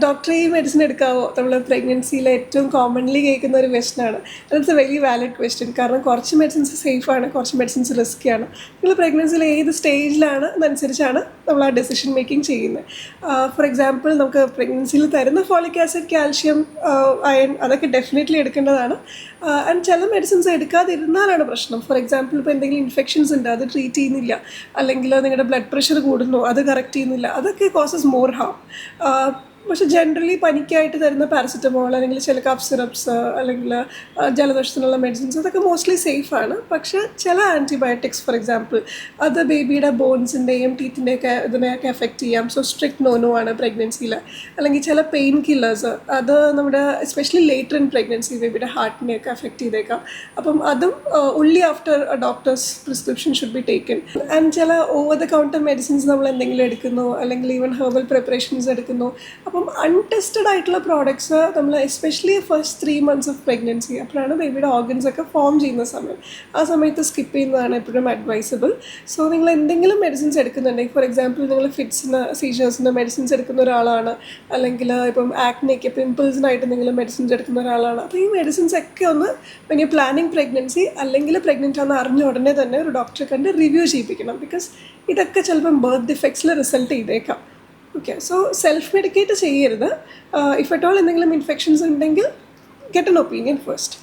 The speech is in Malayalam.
ഡോക്ടറെ ഈ മെഡിസിൻ എടുക്കാവോ? നമ്മൾ പ്രഗ്നൻസിയിൽ ഏറ്റവും കോമൺലി കേൾക്കുന്ന ഒരു ക്വസ്റ്റനാണ്. That's a very valid question. കാരണം കുറച്ച് മെഡിസിൻസ് സേഫാണ്, കുറച്ച് മെഡിസിൻസ് റിസ്ക്കിയാണ്. നിങ്ങൾ പ്രഗ്നൻസിയിൽ ഏത് സ്റ്റേജിലാണ് എന്നനുസരിച്ചാണ് നമ്മൾ ആ ഡെസിഷൻ മേക്കിംഗ് ചെയ്യുന്നത്. ഫോർ എക്സാമ്പിൾ, നമുക്ക് പ്രഗ്നൻസിയിൽ തരുന്ന ഫോളിക് ആസിഡ്, കാൽഷ്യം, അയൺ അതൊക്കെ ഡെഫിനറ്റ്ലി എടുക്കേണ്ടതാണ്. ആൻഡ് ചില മെഡിസിൻസ് എടുക്കാതിരുന്നാലാണ് പ്രശ്നം. ഫോർ എക്സാമ്പിൾ, ഇപ്പോൾ എന്തെങ്കിലും ഇൻഫെക്ഷൻസ് ഉണ്ട്, അത് ട്രീറ്റ് ചെയ്യുന്നില്ല, അല്ലെങ്കിൽ നിങ്ങളുടെ ബ്ലഡ് പ്രഷർ കൂടുന്നു, അത് കറക്റ്റ് ചെയ്യുന്നില്ല, അതൊക്കെ കോസസ് മോർ ഹാം. പക്ഷേ ജനറലി പനിക്കായിട്ട് തരുന്ന പാരസെറ്റമോൾ, അല്ലെങ്കിൽ ചില കഫ് സിറപ്സ്, അല്ലെങ്കിൽ ജലദോഷത്തിനുള്ള മെഡിസിൻസ്, അതൊക്കെ മോസ്റ്റ്ലി സേഫാണ്. പക്ഷേ ചില ആൻറ്റിബയോട്ടിക്സ്, ഫോർ എക്സാമ്പിൾ, അത് ബേബിയുടെ ബോൺസിൻ്റെയും ടീത്തിൻ്റെയൊക്കെ ഇതിനെയൊക്കെ എഫക്റ്റ് ചെയ്യാം. സോ സ്ട്രിക്റ്റ് നോനോ ആണ് പ്രഗ്നൻസിയിൽ. അല്ലെങ്കിൽ ചില പെയിൻ കില്ലേഴ്സ്, അത് നമ്മുടെ എസ്പെഷ്യലി ലേറ്റർ ഇൻ പ്രഗ്നൻസി ബേബിയുടെ ഹാർട്ടിനെയൊക്കെ എഫക്റ്റ് ചെയ്തേക്കാം. അപ്പം അതും only after a doctor's prescription should be taken. And ചില ഓവർ ദ കൗണ്ടർ മെഡിസിൻസ് നമ്മൾ എന്തെങ്കിലും എടുക്കുന്നു, അല്ലെങ്കിൽ ഈവൻ ഹെർബൽ പ്രിപ്പറേഷൻസ് എടുക്കുന്നു. അപ്പം അൺടെസ്റ്റഡ് ആയിട്ടുള്ള പ്രോഡക്ട്സ് നമ്മൾ especially first 3 months of pregnancy, അപ്പോഴാണ് ബേബിയുടെ ഓർഗൻസ് ഒക്കെ ഫോം ചെയ്യുന്ന സമയം, ആ സമയത്ത് സ്കിപ്പ് ചെയ്യുന്നതാണ് എപ്പോഴും അഡ്വൈസബിൾ. സോ നിങ്ങൾ എന്തെങ്കിലും മെഡിസിൻസ് എടുക്കുന്നുണ്ടെങ്കിൽ, ഫോർ എക്സാമ്പിൾ നിങ്ങൾ ഫിറ്റ്സിന്, സീഷേഴ്സിന് മെഡിസിൻസ് എടുക്കുന്ന ഒരാളാണ്, അല്ലെങ്കിൽ ഇപ്പം ആക്നെയ്ക്ക്, പിമ്പിൾസിനായിട്ട് എന്തെങ്കിലും മെഡിസിൻസ് എടുക്കുന്ന ഒരാളാണ്, അപ്പോൾ ഈ മെഡിസിൻസ് ഒക്കെ ഒന്ന് വെൻ യു പ്ലാനിങ് പ്രഗ്നൻസി, അല്ലെങ്കിൽ പ്രഗ്നൻ്റ് ആണെന്ന് അറിഞ്ഞ ഉടനെ തന്നെ ഒരു ഡോക്ടറെ കണ്ട് റിവ്യൂ ചെയ്യിപ്പിക്കണം. ബിക്കോസ് ഇതൊക്കെ ചിലപ്പം ബർത്ത് ഡിഫക്ട്സിൽ റിസൾട്ട് ചെയ്തേക്കാം. ഓക്കെ, സോ സെൽഫ് മെഡിക്കേറ്റ് ചെയ്യരുത്. ഇഫ് അറ്റ് ഓൾ എന്തെങ്കിലും ഇൻഫെക്ഷൻസ് ഉണ്ടെങ്കിൽ ഗെറ്റ് എൻ ഒപ്പീനിയൻ ഫസ്റ്റ്.